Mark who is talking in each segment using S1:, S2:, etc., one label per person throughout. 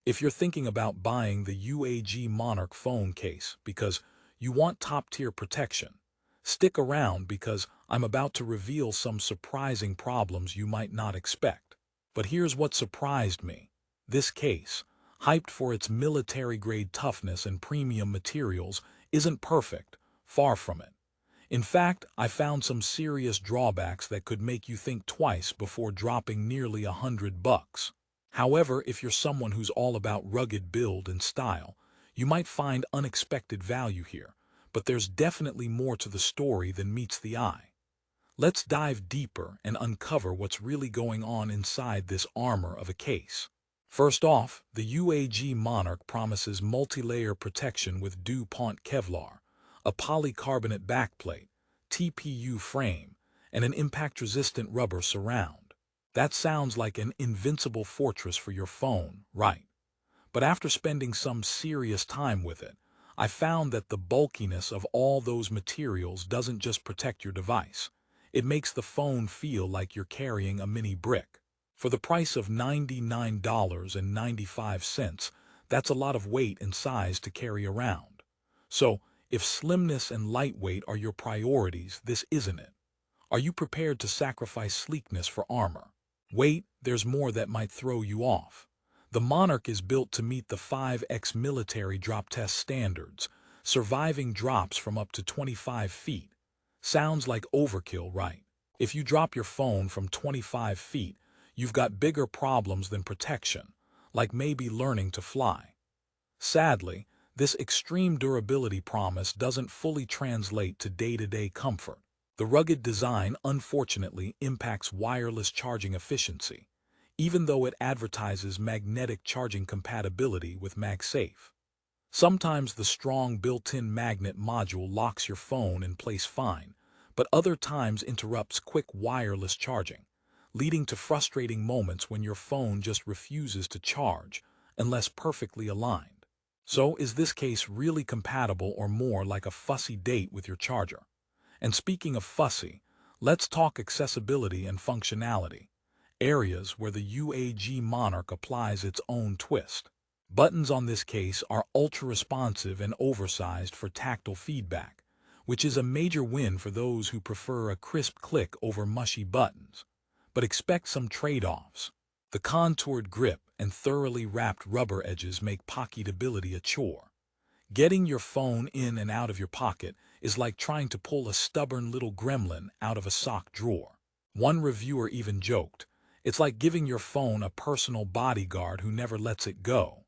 S1: If you're thinking about buying the UAG Monarch phone case because you want top-tier protection, stick around because I'm about to reveal some surprising problems you might not expect. But here's what surprised me. This case, hyped for its military-grade toughness and premium materials, isn't perfect, far from it. In fact, I found some serious drawbacks that could make you think twice before dropping nearly $100. However, if you're someone who's all about rugged build and style, you might find unexpected value here, but there's definitely more to the story than meets the eye. Let's dive deeper and uncover what's really going on inside this armor of a case. First off, the UAG Monarch promises multi-layer protection with DuPont Kevlar, a polycarbonate backplate, TPU frame, and an impact-resistant rubber surround. That sounds like an invincible fortress for your phone, right? But after spending some serious time with it, I found that the bulkiness of all those materials doesn't just protect your device. It makes the phone feel like you're carrying a mini brick. For the price of $99.95, that's a lot of weight and size to carry around. So, if slimness and lightweight are your priorities, this isn't it. Are you prepared to sacrifice sleekness for armor? Wait, there's more that might throw you off. The Monarch is built to meet the 5x military drop test standards, surviving drops from up to 25 feet. Sounds like overkill, right? If you drop your phone from 25 feet, you've got bigger problems than protection, like maybe learning to fly. Sadly, this extreme durability promise doesn't fully translate to day-to-day comfort. The rugged design, unfortunately, impacts wireless charging efficiency, even though it advertises magnetic charging compatibility with MagSafe. Sometimes the strong built-in magnet module locks your phone in place fine, but other times interrupts quick wireless charging, leading to frustrating moments when your phone just refuses to charge unless perfectly aligned. So, is this case really compatible or more like a fussy date with your charger? And speaking of fussy, let's talk accessibility and functionality, areas where the UAG Monarch applies its own twist. Buttons on this case are ultra-responsive and oversized for tactile feedback, which is a major win for those who prefer a crisp click over mushy buttons. But expect some trade-offs. The contoured grip and thoroughly wrapped rubber edges make pocketability a chore. Getting your phone in and out of your pocket is like trying to pull a stubborn little gremlin out of a sock drawer. One reviewer even joked, "It's like giving your phone a personal bodyguard who never lets it go."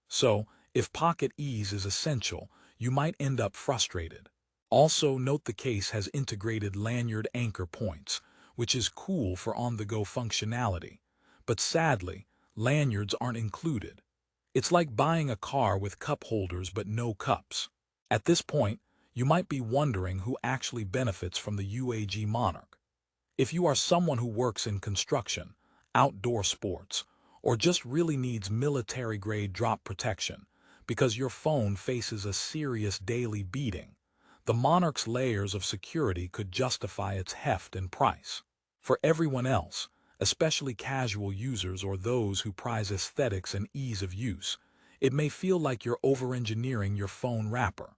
S1: So, if pocket ease is essential, you might end up frustrated. Also, note the case has integrated lanyard anchor points, which is cool for on-the-go functionality. But sadly, lanyards aren't included. It's like buying a car with cup holders but no cups. At this point, you might be wondering who actually benefits from the UAG Monarch. If you are someone who works in construction, outdoor sports, or just really needs military-grade drop protection because your phone faces a serious daily beating, the Monarch's layers of security could justify its heft and price. For everyone else, especially casual users or those who prize aesthetics and ease of use, it may feel like you're over-engineering your phone wrapper.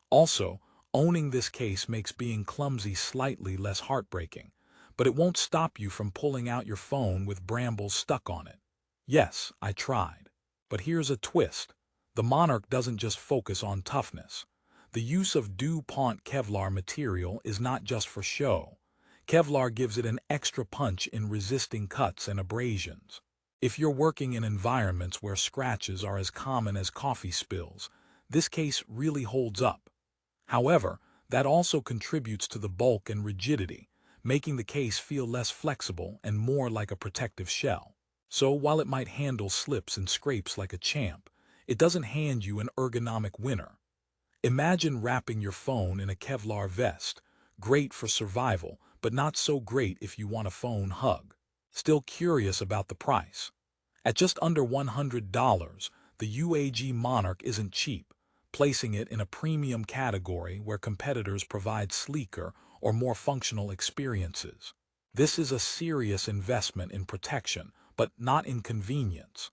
S1: Also, owning this case makes being clumsy slightly less heartbreaking, but it won't stop you from pulling out your phone with brambles stuck on it. Yes, I tried. But here's a twist. The Monarch doesn't just focus on toughness. The use of DuPont Kevlar material is not just for show. Kevlar gives it an extra punch in resisting cuts and abrasions. If you're working in environments where scratches are as common as coffee spills, this case really holds up. However, that also contributes to the bulk and rigidity, making the case feel less flexible and more like a protective shell. So while it might handle slips and scrapes like a champ, it doesn't hand you an ergonomic winner. Imagine wrapping your phone in a Kevlar vest, great for survival, but not so great if you want a phone hug. Still curious about the price? At just under $100, the UAG Monarch isn't cheap, placing it in a premium category where competitors provide sleeker or more functional experiences. This is a serious investment in protection, but not in convenience.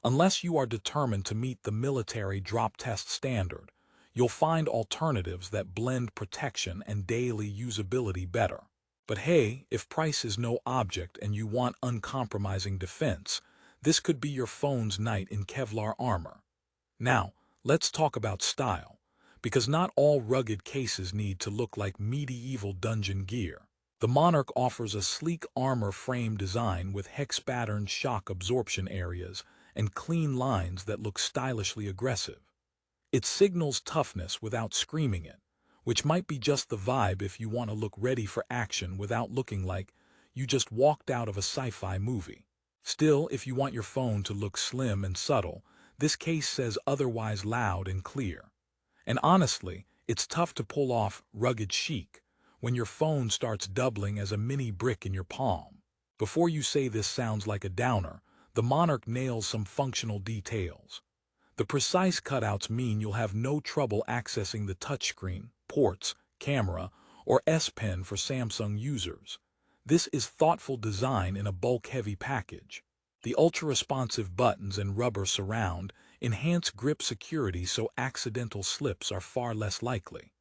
S1: Unless you are determined to meet the military drop test standard, you'll find alternatives that blend protection and daily usability better. But hey, if price is no object and you want uncompromising defense, this could be your phone's knight in Kevlar armor. Now, let's talk about style, because not all rugged cases need to look like medieval dungeon gear. The Monarch offers a sleek armor frame design with hex-patterned shock absorption areas and clean lines that look stylishly aggressive. It signals toughness without screaming it, which might be just the vibe if you want to look ready for action without looking like you just walked out of a sci-fi movie. Still, if you want your phone to look slim and subtle, this case says otherwise loud and clear. And honestly, it's tough to pull off rugged chic when your phone starts doubling as a mini brick in your palm. Before you say this sounds like a downer, the Monarch nails some functional details. The precise cutouts mean you'll have no trouble accessing the touchscreen, ports, camera, or S Pen for Samsung users. This is thoughtful design in a bulk-heavy package. The ultra-responsive buttons and rubber surround enhance grip security so accidental slips are far less likely.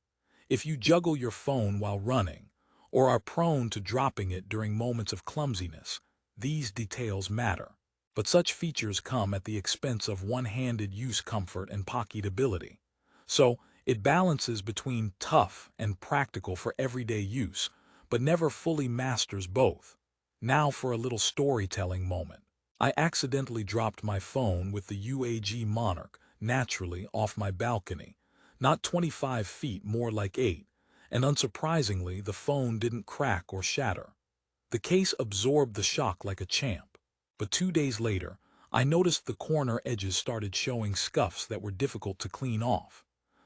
S1: If you juggle your phone while running, or are prone to dropping it during moments of clumsiness, these details matter. But such features come at the expense of one-handed use comfort and pocketability. So, it balances between tough and practical for everyday use, but never fully masters both. Now for a little storytelling moment. I accidentally dropped my phone with the UAG Monarch naturally off my balcony, not 25 feet, more like 8, and unsurprisingly the phone didn't crack or shatter. The case absorbed the shock like a champ. But 2 days later, I noticed the corner edges started showing scuffs that were difficult to clean off.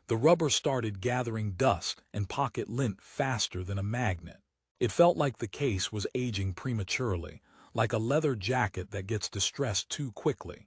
S1: The rubber started gathering dust and pocket lint faster than a magnet. It felt like the case was aging prematurely, like a leather jacket that gets distressed too quickly.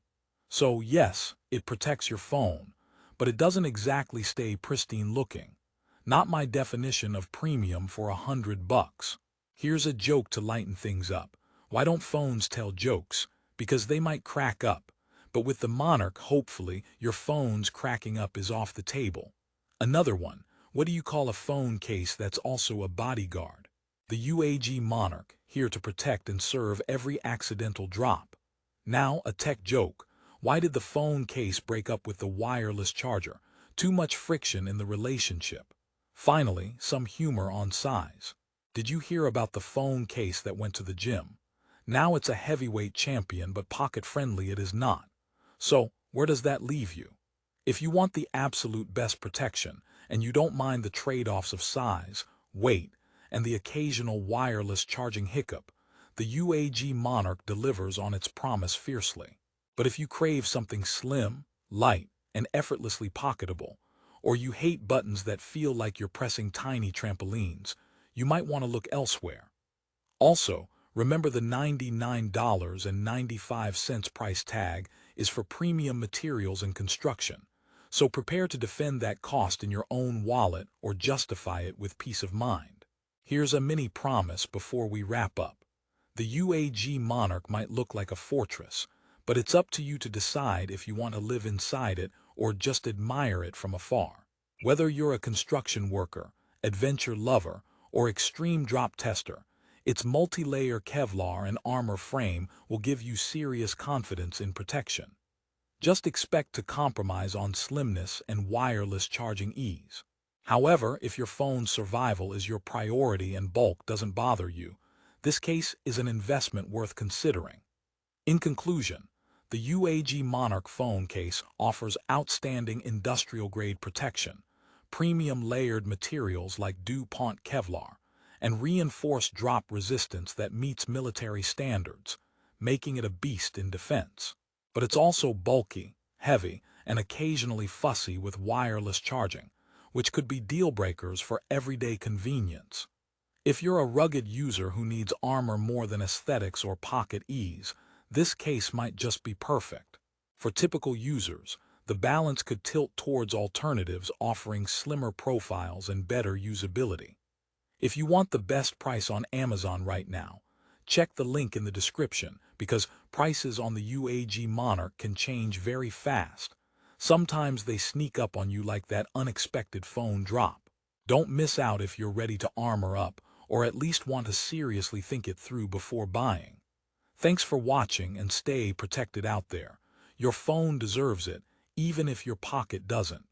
S1: So yes, it protects your phone, but it doesn't exactly stay pristine looking. Not my definition of premium for $100. Here's a joke to lighten things up. Why don't phones tell jokes? Because they might crack up. But with the Monarch, hopefully, your phone's cracking up is off the table. Another one. What do you call a phone case that's also a bodyguard? The UAG Monarch, here to protect and serve every accidental drop. Now, a tech joke. Why did the phone case break up with the wireless charger? Too much friction in the relationship. Finally, some humor on size. Did you hear about the phone case that went to the gym? Now it's a heavyweight champion, but pocket-friendly it is not. So, where does that leave you? If you want the absolute best protection, and you don't mind the trade-offs of size, weight, and the occasional wireless charging hiccup, the UAG Monarch delivers on its promise fiercely. But if you crave something slim, light, and effortlessly pocketable, or you hate buttons that feel like you're pressing tiny trampolines, you might want to look elsewhere. Also, remember the $99.95 price tag is for premium materials and construction, so prepare to defend that cost in your own wallet or justify it with peace of mind. Here's a mini promise before we wrap up. The UAG Monarch might look like a fortress, but it's up to you to decide if you want to live inside it or just admire it from afar. Whether you're a construction worker, adventure lover, or extreme drop tester, its multi-layer Kevlar and armor frame will give you serious confidence in protection. Just expect to compromise on slimness and wireless charging ease. However, if your phone's survival is your priority and bulk doesn't bother you, this case is an investment worth considering. In conclusion, the UAG Monarch phone case offers outstanding industrial-grade protection, premium layered materials like DuPont Kevlar, and reinforced drop resistance that meets military standards, making it a beast in defense. But it's also bulky, heavy, and occasionally fussy with wireless charging, which could be deal breakers for everyday convenience. If you're a rugged user who needs armor more than aesthetics or pocket ease, this case might just be perfect. For typical users, the balance could tilt towards alternatives offering slimmer profiles and better usability. If you want the best price on Amazon right now, Check the link in the description because prices on the UAG Monarch can change very fast. Sometimes they sneak up on you like that unexpected phone drop. Don't miss out if you're ready to armor up or at least want to seriously think it through before buying. Thanks for watching and stay protected out there. Your phone deserves it, even if your pocket doesn't.